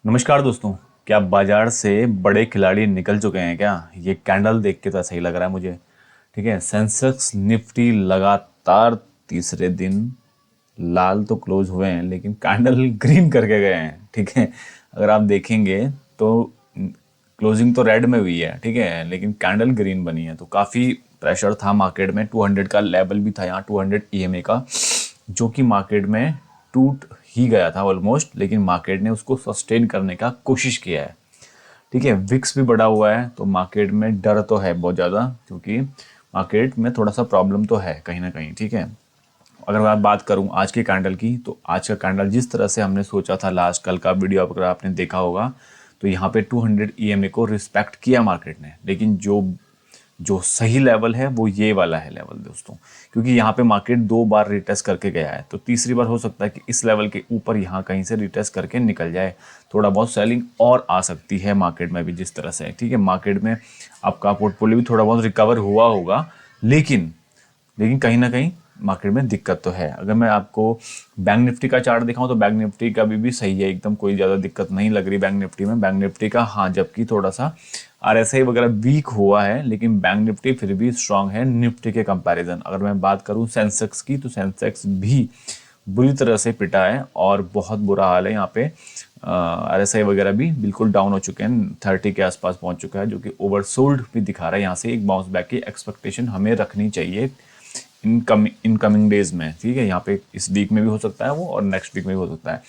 नमस्कार दोस्तों। क्या बाजार से बड़े खिलाड़ी निकल चुके हैं क्या? ये कैंडल देख के तो ऐसा ही लग रहा है मुझे। ठीक है, सेंसेक्स निफ्टी लगातार तीसरे दिन लाल तो क्लोज हुए हैं लेकिन कैंडल ग्रीन करके गए हैं। ठीक है, अगर आप देखेंगे तो क्लोजिंग तो रेड में हुई है, ठीक है, लेकिन कैंडल ग्रीन बनी है। तो काफ़ी प्रेशर था मार्केट में। 200 का लेवल भी था यहाँ, 200 ईएमए का, जो कि मार्केट में टूट ही गया था ऑलमोस्ट, लेकिन मार्केट ने उसको सस्टेन करने का कोशिश किया है। ठीक है, विक्स भी बढ़ा हुआ है, तो मार्केट में डर तो है बहुत ज़्यादा, क्योंकि मार्केट में थोड़ा सा प्रॉब्लम तो है कहीं ना कहीं। ठीक है, अगर मैं बात करूं आज के कैंडल की, तो आज का कैंडल जिस तरह से हमने सोचा था, लास्ट कल का वीडियो अगर आपने देखा होगा, तो यहाँ पे 200 ईएमए को रिस्पेक्ट किया मार्केट ने, लेकिन जो जो सही लेवल है वो ये वाला है लेवल दोस्तों, क्योंकि यहाँ पे मार्केट 2 बार रिटेस्ट करके गया है। तो तीसरी बार हो सकता है कि इस लेवल के ऊपर यहाँ कहीं से रिटेस्ट करके निकल जाए। थोड़ा बहुत सेलिंग और आ सकती है मार्केट में भी जिस तरह से। ठीक है, मार्केट में आपका पोर्टफोलियो भी थोड़ा बहुत रिकवर हुआ होगा, लेकिन लेकिन कहीं ना कहीं मार्केट में दिक्कत तो है। अगर मैं आपको बैंक निफ्टी का चार्ट दिखाऊं, तो बैंक निफ्टी का भी सही है एकदम, कोई ज़्यादा दिक्कत नहीं लग रही बैंक निफ्टी में। बैंक निफ्टी का हाँ, जबकि थोड़ा सा आरएसआई वगैरह वीक हुआ है, लेकिन बैंक निफ्टी फिर भी स्ट्रांग है निफ्टी के कंपैरिजन। अगर मैं बात करूं सेंसेक्स की, तो सेंसेक्स भी बुरी तरह से पिटा है और बहुत बुरा हाल है यहाँ पे। आरएसआई वगैरह भी बिल्कुल डाउन हो चुके हैं, 30 के आसपास पहुंच चुका है, जो कि ओवरसोल्ड भी दिखा रहा है। यहाँ से एक बाउंस बैक की एक्सपेक्टेशन हमें रखनी चाहिए इनकमिंग डेज में। ठीक है, यहाँ पे इस वीक में भी हो सकता है वो, और नेक्स्ट वीक में भी हो सकता है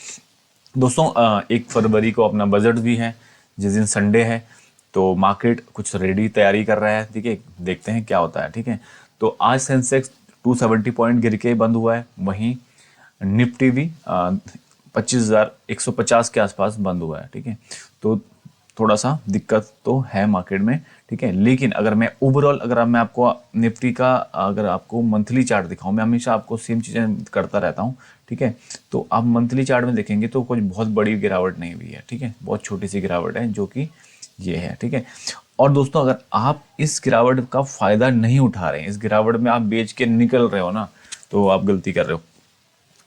दोस्तों। 1 फरवरी को अपना बजट भी है, जिस दिन संडे है, तो मार्केट कुछ रेडी तैयारी कर रहा है। ठीक है, देखते हैं क्या होता है। ठीक है, तो आज सेंसेक्स 270 पॉइंट गिर के बंद हुआ है, वहीं निफ्टी भी 25,150 के आसपास बंद हुआ है। ठीक है, तो थोड़ा सा दिक्कत तो है मार्केट में। ठीक है, लेकिन अगर मैं ओवरऑल, अगर मैं आपको निफ्टी का अगर आपको मंथली चार्ट दिखाऊं, मैं हमेशा आपको सेम चीज़ें करता रहता हूं। ठीक है, तो आप मंथली चार्ट में देखेंगे तो कुछ बहुत बड़ी गिरावट नहीं हुई है। ठीक है, बहुत छोटी सी गिरावट है, जो कि ये है। ठीक है, और दोस्तों अगर आप इस गिरावट का फायदा नहीं उठा रहे हैं, इस गिरावट में आप बेच के निकल रहे हो ना, तो आप गलती कर रहे हो।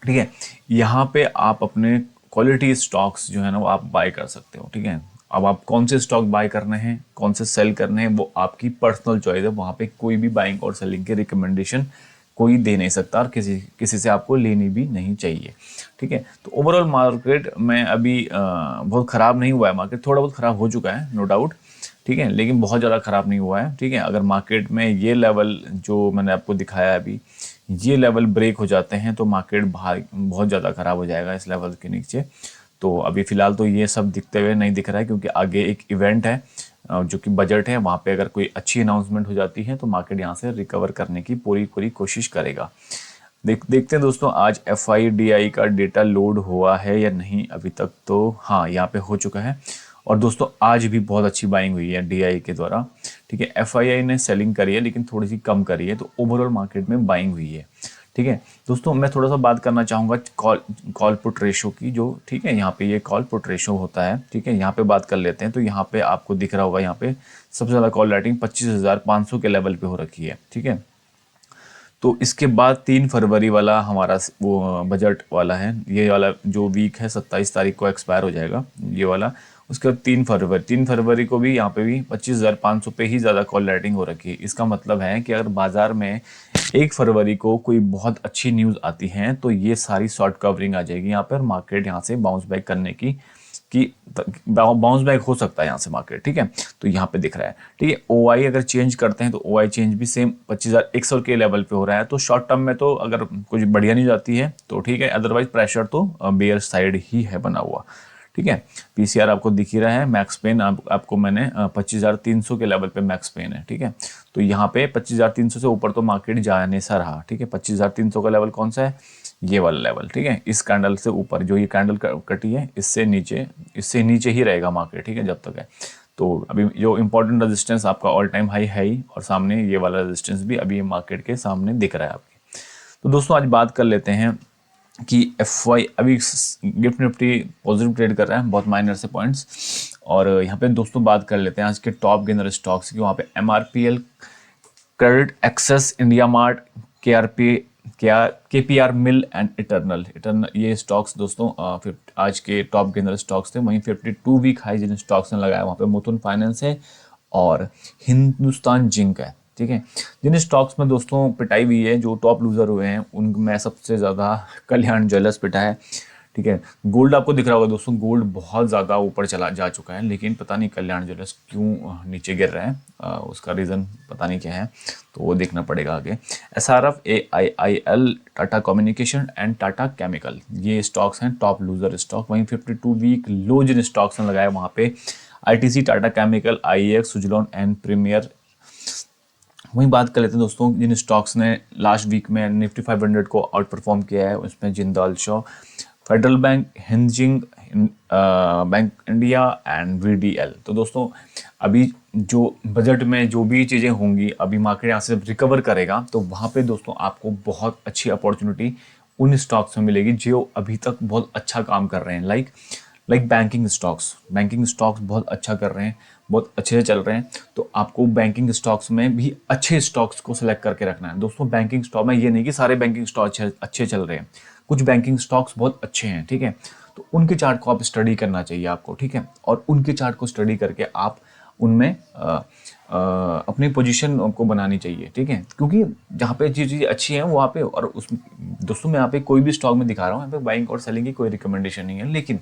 ठीक है, यहाँ पे आप अपने क्वालिटी स्टॉक्स जो है ना, वो आप बाय कर सकते हो। ठीक है, अब आप कौन से स्टॉक बाय करने हैं, कौन से सेल करने हैं, वो आपकी पर्सनल चॉइस है। वहाँ पे कोई भी बाइंग और सेलिंग के रिकमेंडेशन कोई दे नहीं सकता, और किसी किसी से आपको लेनी भी नहीं चाहिए। ठीक है, तो ओवरऑल मार्केट में अभी बहुत ख़राब नहीं हुआ है। मार्केट थोड़ा बहुत ख़राब हो चुका है, नो डाउट। ठीक है, लेकिन बहुत ज़्यादा ख़राब नहीं हुआ है। ठीक है, अगर मार्केट में ये लेवल जो मैंने आपको दिखाया है अभी, ये लेवल ब्रेक हो जाते हैं, तो मार्केट बहुत ज़्यादा ख़राब हो जाएगा इस लेवल के नीचे। तो अभी फ़िलहाल तो ये सब दिखते हुए नहीं दिख रहा है, क्योंकि आगे एक इवेंट है जो कि बजट है। वहाँ पे अगर कोई अच्छी अनाउंसमेंट हो जाती है, तो मार्केट यहाँ से रिकवर करने की पूरी पूरी कोशिश करेगा। देखते हैं दोस्तों, आज FIDI का डेटा लोड हुआ है या नहीं अभी तक। तो हाँ, यहाँ पे हो चुका है। और दोस्तों आज भी बहुत अच्छी बाइंग हुई है DI के द्वारा। ठीक है, FII ने सेलिंग करी है, लेकिन थोड़ी सी कम करी है, तो ओवरऑल मार्केट में बाइंग हुई है। ठीक है दोस्तों, मैं थोड़ा सा बात करना चाहूँगा कॉल पुट रेशो की, जो ठीक है यहाँ पे ये कॉल पुट रेशो होता है। ठीक है, यहाँ पे बात कर लेते हैं। तो यहाँ पे आपको दिख रहा होगा, यहाँ पे सबसे ज़्यादा कॉल राइटिंग 25,500 के लेवल पे हो रखी है। ठीक है, तो इसके बाद 3 फरवरी वाला हमारा वो बजट वाला है, ये वाला जो वीक है 27 तारीख को एक्सपायर हो जाएगा ये वाला। उसके बाद 3 फरवरी को भी यहाँ पे भी 25,500 पे ही ज़्यादा कॉल राइटिंग हो रखी है। इसका मतलब है कि अगर बाजार में 1 फरवरी को कोई बहुत अच्छी न्यूज़ आती है, तो ये सारी शॉर्ट कवरिंग आ जाएगी यहाँ पर, मार्केट यहाँ से बाउंस बैक करने की बाउंस बैक हो सकता है यहाँ से मार्केट। ठीक है, तो यहाँ पे दिख रहा है। ठीक है, OI अगर चेंज करते हैं, तो OI चेंज भी सेम 25,100 के लेवल पे हो रहा है। तो शॉर्ट टर्म में तो अगर कुछ बढ़िया नहीं जाती है तो ठीक है, अदरवाइज प्रेशर तो बेयर साइड ही है बना हुआ। ठीक है, PCR आपको दिख ही रहा है। मैक्स पेन आपको मैंने 25,300 के लेवल पे मैक्स पेन है। ठीक है, तो यहाँ पे 25,300 से ऊपर तो मार्केट जाने सा रहा। ठीक है, 25,300 का लेवल कौन सा है, ये वाला लेवल। ठीक है, इस कैंडल से ऊपर जो ये कैंडल कटी है, इससे नीचे ही रहेगा मार्केट। ठीक है, जब तक है। तो अभी जो इंपॉर्टेंट रेजिस्टेंस आपका ऑल टाइम हाई है ही, और सामने ये वाला रेजिस्टेंस भी अभी मार्केट के सामने दिख रहा है आपके। तो दोस्तों आज बात कर लेते हैं कि FY अभी गिफ्ट निफ्टी पॉजिटिव ट्रेड कर रहा है, बहुत माइनर से पॉइंट्स। और यहाँ पे दोस्तों बात कर लेते हैं आज के टॉप गेनर स्टॉक्स की। वहाँ पे MRPL, credit access, India mart, KRP, KPR mill and eternal ये स्टॉक्स दोस्तों आज के टॉप गेनर स्टॉक्स थे। वहीं 52 वीक हाई जिन स्टॉक्स ने लगाया वहाँ पे मुथुट फाइनेंस है और हिंदुस्तान जिंक है। ठीक है, जिन स्टॉक्स में दोस्तों पिटाई हुई है, जो टॉप लूजर हुए हैं उनमें सबसे ज़्यादा कल्याण ज्वेलर्स पिटा है। ठीक है, गोल्ड आपको दिख रहा होगा दोस्तों, गोल्ड बहुत ज़्यादा ऊपर चला जा चुका है, लेकिन पता नहीं कल्याण ज्वेलर्स क्यों नीचे गिर रहे हैं, उसका रीज़न पता नहीं क्या है, तो वो देखना पड़ेगा आगे। SRF, AIIL, Tata communication and Tata chemical ये स्टॉक्स हैं टॉप लूजर स्टॉक। वहीं 52 वीक लो जिन स्टॉक्स ने लगाया वहाँ पे ITC, Tata chemical, IEX, Suzlon and premier. वहीं बात कर लेते हैं दोस्तों जिन स्टॉक्स ने लास्ट वीक में निफ्टी 500 को आउट परफॉर्म किया है, उसमें जिंदाल शॉ, फेडरल बैंक, हिंजिंग बैंक इंडिया एंड VDL। तो दोस्तों अभी जो बजट में जो भी चीज़ें होंगी, अभी मार्केट यहाँ से रिकवर करेगा तो वहाँ पे दोस्तों आपको बहुत अच्छी अपॉर्चुनिटी उन स्टॉक्स में मिलेगी जो अभी तक बहुत अच्छा काम कर रहे हैं। लाइक बैंकिंग स्टॉक्स बहुत अच्छा कर रहे हैं, बहुत अच्छे से चल रहे हैं। तो आपको बैंकिंग स्टॉक्स में भी अच्छे स्टॉक्स को सिलेक्ट करके रखना है दोस्तों। बैंकिंग स्टॉक में ये नहीं कि सारे बैंकिंग स्टॉक अच्छे चल रहे हैं, कुछ बैंकिंग स्टॉक्स बहुत अच्छे हैं। ठीक है, तो उनके चार्ट को आप स्टडी करना चाहिए आपको। ठीक है, और उनके चार्ट को स्टडी करके आप उनमें अपनी पोजीशन को बनानी चाहिए। ठीक है, क्योंकि जहाँ पे चीज़ें अच्छी हैं वहाँ पे, और उस दोस्तों मैं यहाँ पे कोई भी स्टॉक में दिखा रहा हूँ, यहाँ पे बाइंग और सेलिंग की कोई रिकमेंडेशन नहीं है, लेकिन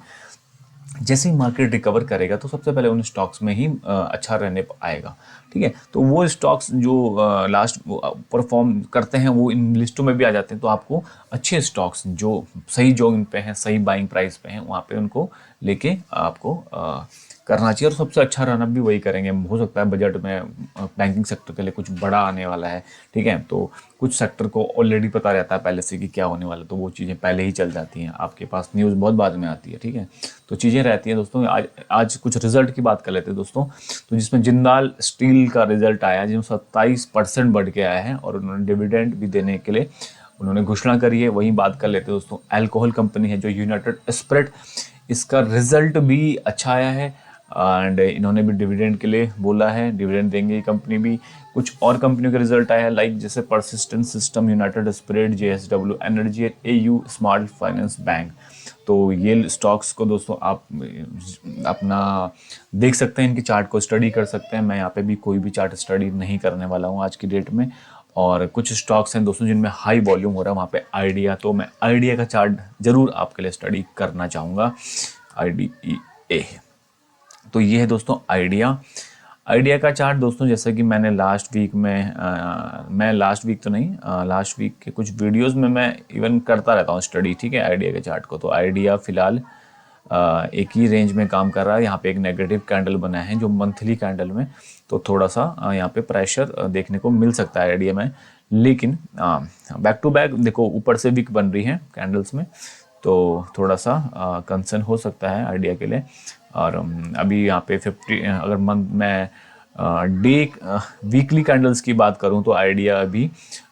जैसे ही मार्केट रिकवर करेगा तो सबसे पहले उन स्टॉक्स में ही अच्छा रहने आएगा। ठीक है, तो वो स्टॉक्स जो लास्ट परफॉर्म करते हैं वो इन लिस्टों में भी आ जाते हैं। तो आपको अच्छे स्टॉक्स जो सही जोन पे हैं, सही बाइंग प्राइस पे हैं, वहाँ पे उनको लेके आपको करना चाहिए, और सबसे अच्छा रनअप भी वही करेंगे। हो सकता है बजट में बैंकिंग सेक्टर के लिए कुछ बड़ा आने वाला है। ठीक है, तो कुछ सेक्टर को ऑलरेडी पता रहता है पहले से कि क्या होने वाला है, तो वो चीज़ें पहले ही चल जाती हैं, आपके पास न्यूज़ बहुत बाद में आती है। ठीक है, तो चीज़ें रहती हैं दोस्तों। आज कुछ रिजल्ट की बात कर लेते हैं दोस्तों, तो जिसमें जिंदाल स्टील का रिजल्ट आया जिसमें 27% बढ़ के आया है, और उन्होंने डिविडेंड भी देने के लिए उन्होंने घोषणा करी है। वहीं बात कर लेते हैं दोस्तों, अल्कोहल कंपनी है जो यूनाइटेड स्पिरिट, इसका रिजल्ट भी अच्छा आया है एंड इन्होंने भी डिविडेंड के लिए बोला है, डिविडेंड देंगे ये कंपनी भी। कुछ और कंपनियों का रिजल्ट आया है लाइक जैसे persistent system, United spirit, JSW energy, AU small finance bank. तो ये स्टॉक्स को दोस्तों आप अपना देख सकते हैं, इनकी चार्ट को स्टडी कर सकते हैं। मैं यहाँ पे भी कोई भी चार्ट स्टडी नहीं करने वाला हूँ आज की डेट में। और कुछ स्टॉक्स हैं दोस्तों जिनमें हाई वॉल्यूम हो रहा है, वहाँ पे आइडिया, तो मैं आइडिया का चार्ट जरूर आपके लिए स्टडी करना चाहूँगा, IDEA। तो ये है दोस्तों आइडिया का चार्ट दोस्तों। जैसे कि मैंने लास्ट वीक में लास्ट वीक के कुछ वीडियोस में मैं इवन करता रहता हूँ स्टडी। ठीक है, आइडिया के चार्ट को। तो आइडिया फिलहाल एक ही रेंज में काम कर रहा है। यहाँ पे एक नेगेटिव कैंडल बना है जो मंथली कैंडल में, तो थोड़ा सा यहाँ पे प्रेशर देखने को मिल सकता है आइडिया में, लेकिन बैक टू बैक देखो ऊपर से वीक बन रही है कैंडल्स में, तो थोड़ा सा कंसर्न हो सकता है आइडिया के लिए। और अभी यहाँ पे 50 अगर मैं वीकली कैंडल्स की बात करूँ तो आइडिया अभी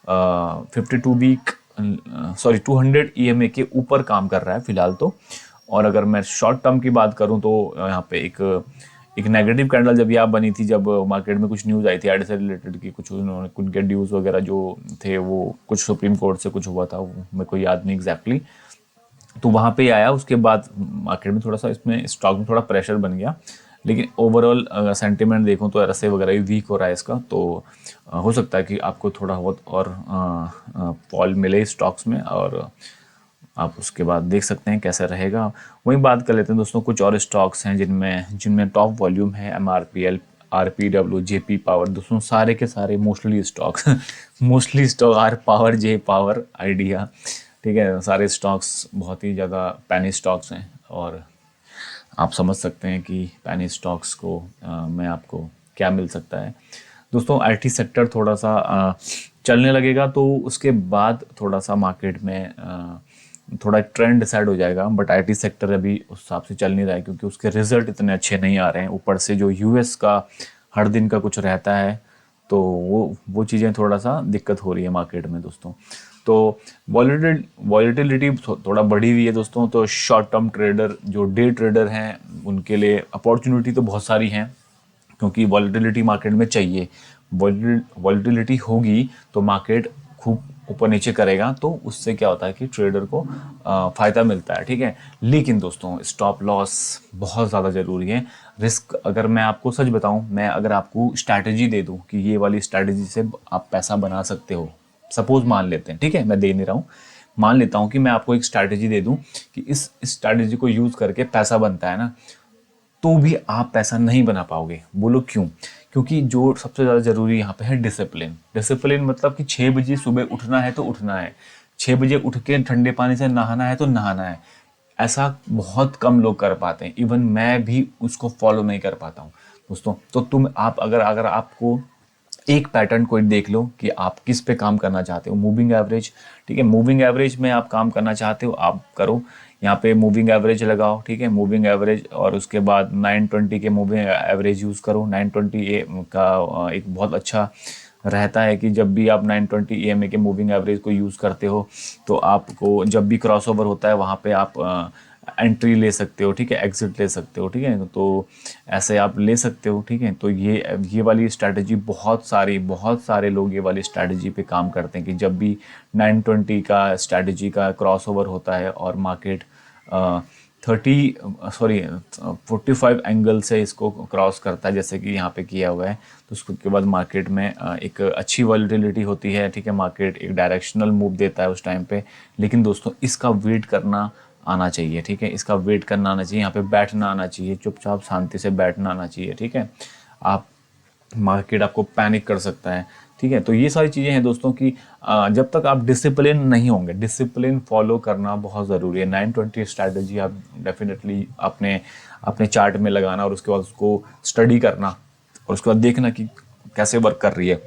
200 EMA के ऊपर काम कर रहा है फिलहाल तो। और अगर मैं शॉर्ट टर्म की बात करूँ तो यहाँ पे एक नेगेटिव कैंडल जब यहाँ बनी थी, जब मार्केट में कुछ न्यूज़ आई थी आईडी से रिलेटेड की, कुछ उन्होंने कुछ गेट ड्यूज वगैरह जो थे वो कुछ सुप्रीम कोर्ट से कुछ हुआ था, वो मेरे को याद नहीं एग्जैक्टली, तो वहाँ पे आया। उसके बाद मार्केट में थोड़ा सा इसमें स्टॉक में थोड़ा प्रेशर बन गया, लेकिन ओवरऑल सेंटिमेंट देखूँ तो RSI वगैरह भी वीक हो रहा है इसका, तो हो सकता है कि आपको थोड़ा बहुत और फॉल मिले स्टॉक्स में, और आप उसके बाद देख सकते हैं कैसा रहेगा। वहीं बात कर लेते हैं दोस्तों, कुछ और स्टॉक्स हैं जिनमें टॉप वॉल्यूम है, MRPL, RPW, JP पावर। दोस्तों सारे के सारे mostly stock R power, J power, idea. ठीक है, सारे स्टॉक्स बहुत ही ज़्यादा पैनी स्टॉक्स हैं, और आप समझ सकते हैं कि पैनी स्टॉक्स को में आपको क्या मिल सकता है दोस्तों। IT सेक्टर थोड़ा सा चलने लगेगा तो उसके बाद थोड़ा सा मार्केट में थोड़ा ट्रेंड डिसाइड हो जाएगा, बट IT सेक्टर अभी उस हिसाब से चल नहीं रहा है क्योंकि उसके रिजल्ट इतने अच्छे नहीं आ रहे हैं। ऊपर से जो US का हर दिन का कुछ रहता है, तो वो चीज़ें थोड़ा सा दिक्कत हो रही है मार्केट में दोस्तों। तो वॉलीटिलिटी थोड़ा बढ़ी हुई है दोस्तों। तो शॉर्ट टर्म ट्रेडर जो डे ट्रेडर हैं उनके लिए अपॉर्चुनिटी तो बहुत सारी हैं, क्योंकि वॉलीटिलिटी मार्केट में चाहिए। वॉलीटिलिटी होगी तो मार्केट खूब ऊपर नीचे करेगा तो उससे क्या होता है कि ट्रेडर को फ़ायदा मिलता है, ठीक है। लेकिन दोस्तों स्टॉप लॉस बहुत ज़्यादा ज़रूरी है। रिस्क अगर मैं आपको सच बताऊं, मैं अगर आपको स्ट्रैटेजी दे दूं कि ये वाली स्ट्रैटेजी से आप पैसा बना सकते हो, सपोज मान लेते हैं, ठीक है, मैं दे नहीं रहा हूँ, मान लेता हूँ कि मैं आपको एक स्ट्रैटेजी दे दूं कि इस स्ट्रैटेजी को यूज़ करके पैसा बनता है ना, तो भी आप पैसा नहीं बना पाओगे। बोलो क्यों? क्योंकि जो सबसे ज़्यादा ज़रूरी यहाँ पे है डिसिप्लिन। डिसिप्लिन मतलब कि 6 बजे सुबह उठना है तो उठना है, 6 बजे उठ के ठंडे पानी से नहाना है तो नहाना है। ऐसा बहुत कम लोग कर पाते हैं, इवन मैं भी उसको फॉलो नहीं कर पाता हूँ दोस्तों। तो तुम आप अगर अगर आपको एक पैटर्न कोई देख लो कि आप किस पे काम करना चाहते हो, मूविंग एवरेज, ठीक है, मूविंग एवरेज में आप काम करना चाहते हो, आप करो यहाँ पे मूविंग एवरेज लगाओ, ठीक है, मूविंग एवरेज, और उसके बाद 920 के मूविंग एवरेज यूज़ करो। 920 ए का एक बहुत अच्छा रहता है कि जब भी आप 920 EMA के मूविंग एवरेज को यूज़ करते हो तो आपको जब भी क्रॉसओवर होता है वहाँ पे आप एंट्री ले सकते हो, ठीक है, एग्जिट ले सकते हो, ठीक है, तो ऐसे आप ले सकते हो, ठीक है। तो ये वाली स्ट्रैटेजी बहुत सारे लोग ये वाली स्ट्रैटेजी पे काम करते हैं कि जब भी 920 का स्ट्रैटेजी का क्रॉसओवर होता है और मार्केट 45 एंगल से इसको क्रॉस करता है, जैसे कि यहाँ पे किया हुआ है, तो उसके बाद मार्केट में एक अच्छी वॉलेटिलिटी होती है, ठीक है, मार्केट एक डायरेक्शनल मूव देता है उस टाइम पे। लेकिन दोस्तों इसका वेट करना आना चाहिए, ठीक है, इसका वेट करना आना चाहिए, यहाँ पे बैठना आना चाहिए, चुपचाप शांति से बैठना आना चाहिए, ठीक है। आप मार्केट आपको पैनिक कर सकता है, ठीक है। तो ये सारी चीज़ें हैं दोस्तों कि जब तक आप डिसिप्लिन नहीं होंगे, डिसिप्लिन फॉलो करना बहुत ज़रूरी है। 920 स्ट्रैटेजी आप डेफिनेटली अपने अपने चार्ट में लगाना और उसके बाद उसको स्टडी करना और उसके बाद देखना कि कैसे वर्क कर रही है,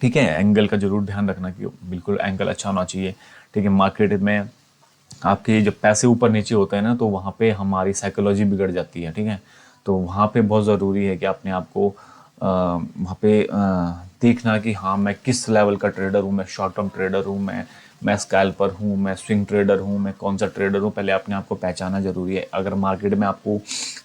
ठीक है। एंगल का जरूर ध्यान रखना कि बिल्कुल एंगल अच्छा होना चाहिए, ठीक है। मार्केट में आपके जब पैसे ऊपर नीचे होते हैं ना तो वहाँ पे हमारी साइकोलॉजी बिगड़ जाती है, ठीक है। तो वहाँ पे बहुत ज़रूरी है कि अपने आप को वहाँ पे देखना कि हाँ मैं किस लेवल का ट्रेडर हूँ, मैं शॉर्ट टर्म ट्रेडर हूँ, मैं स्कैल्पर हूँ, मैं स्विंग ट्रेडर हूँ, मैं कौन सा ट्रेडर हूँ, पहले अपने आप को पहचाना ज़रूरी है। अगर मार्केट में आपको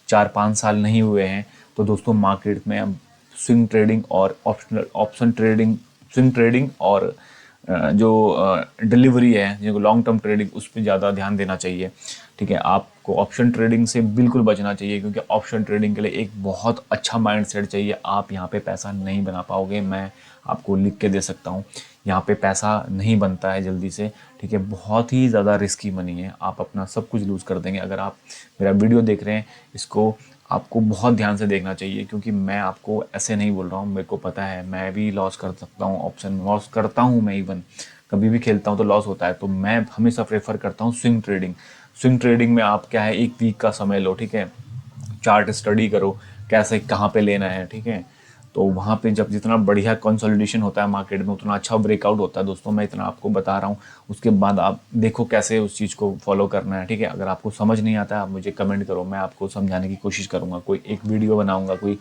4-5 साल नहीं हुए हैं तो दोस्तों मार्केट में स्विंग ट्रेडिंग और ऑप्शन ट्रेडिंग, स्विंग ट्रेडिंग और जो डिलीवरी है, जो लॉन्ग टर्म ट्रेडिंग, उस पर ज़्यादा ध्यान देना चाहिए, ठीक है। आपको ऑप्शन ट्रेडिंग से बिल्कुल बचना चाहिए क्योंकि ऑप्शन ट्रेडिंग के लिए एक बहुत अच्छा माइंडसेट चाहिए। आप यहाँ पे पैसा नहीं बना पाओगे, मैं आपको लिख के दे सकता हूँ, यहाँ पे पैसा नहीं बनता है जल्दी से, ठीक है। बहुत ही ज़्यादा रिस्की मनी है, आप अपना सब कुछ लूज़ कर देंगे। अगर आप मेरा वीडियो देख रहे हैं, इसको आपको बहुत ध्यान से देखना चाहिए क्योंकि मैं आपको ऐसे नहीं बोल रहा हूँ, मेरे को पता है मैं भी लॉस कर सकता हूँ, ऑप्शन लॉस करता हूँ, मैं इवन कभी भी खेलता हूँ तो लॉस होता है। तो मैं हमेशा प्रेफर करता हूँ स्विंग ट्रेडिंग। स्विंग ट्रेडिंग में आप क्या है, एक वीक का समय लो, ठीक है, चार्ट स्टडी करो कैसे कहाँ पे लेना है, ठीक है। तो वहाँ पे जब जितना बढ़िया कंसोलिडेशन होता है मार्केट में उतना अच्छा ब्रेकआउट होता है दोस्तों, मैं इतना आपको बता रहा हूँ। उसके बाद आप देखो कैसे उस चीज़ को फॉलो करना है, ठीक है। अगर आपको समझ नहीं आता आप मुझे कमेंट करो, मैं आपको समझाने की कोशिश करूँगा, कोई एक वीडियो बनाऊँगा, कोई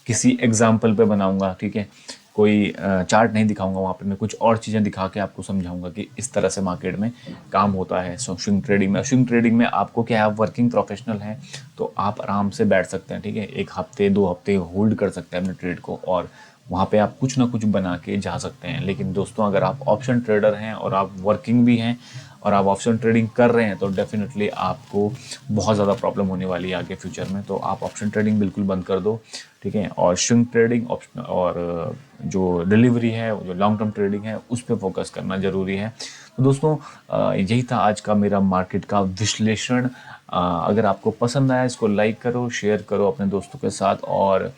किसी एग्जाम्पल पे बनाऊँगा, ठीक है। कोई चार्ट नहीं दिखाऊंगा, वहाँ पे मैं कुछ और चीज़ें दिखा के आपको समझाऊंगा कि इस तरह से मार्केट में काम होता है। स्विंग ट्रेडिंग में, स्विंग ट्रेडिंग में आपको क्या है, आप वर्किंग प्रोफेशनल हैं तो आप आराम से बैठ सकते हैं, ठीक है, 1 हफ्ते 2 हफ्ते होल्ड कर सकते हैं अपने ट्रेड को और वहाँ पे आप कुछ ना कुछ बना के जा सकते हैं। लेकिन दोस्तों अगर आप ऑप्शन ट्रेडर हैं और आप वर्किंग भी हैं और आप ऑप्शन ट्रेडिंग कर रहे हैं तो डेफिनेटली आपको बहुत ज़्यादा प्रॉब्लम होने वाली है आगे फ्यूचर में। तो आप ऑप्शन ट्रेडिंग बिल्कुल बंद कर दो, ठीक है, और स्विंग ट्रेडिंग ऑप्शन और जो डिलीवरी है, जो लॉन्ग टर्म ट्रेडिंग है, उस पर फोकस करना ज़रूरी है। तो दोस्तों यही था आज का मेरा मार्केट का विश्लेषण। अगर आपको पसंद आया इसको लाइक करो, शेयर करो अपने दोस्तों के साथ और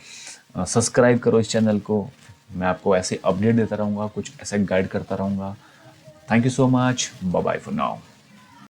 सब्सक्राइब करो इस चैनल को। मैं आपको ऐसे अपडेट देता रहूँगा, कुछ ऐसे गाइड करता रहूँगा। Thank you so much, bye bye for now.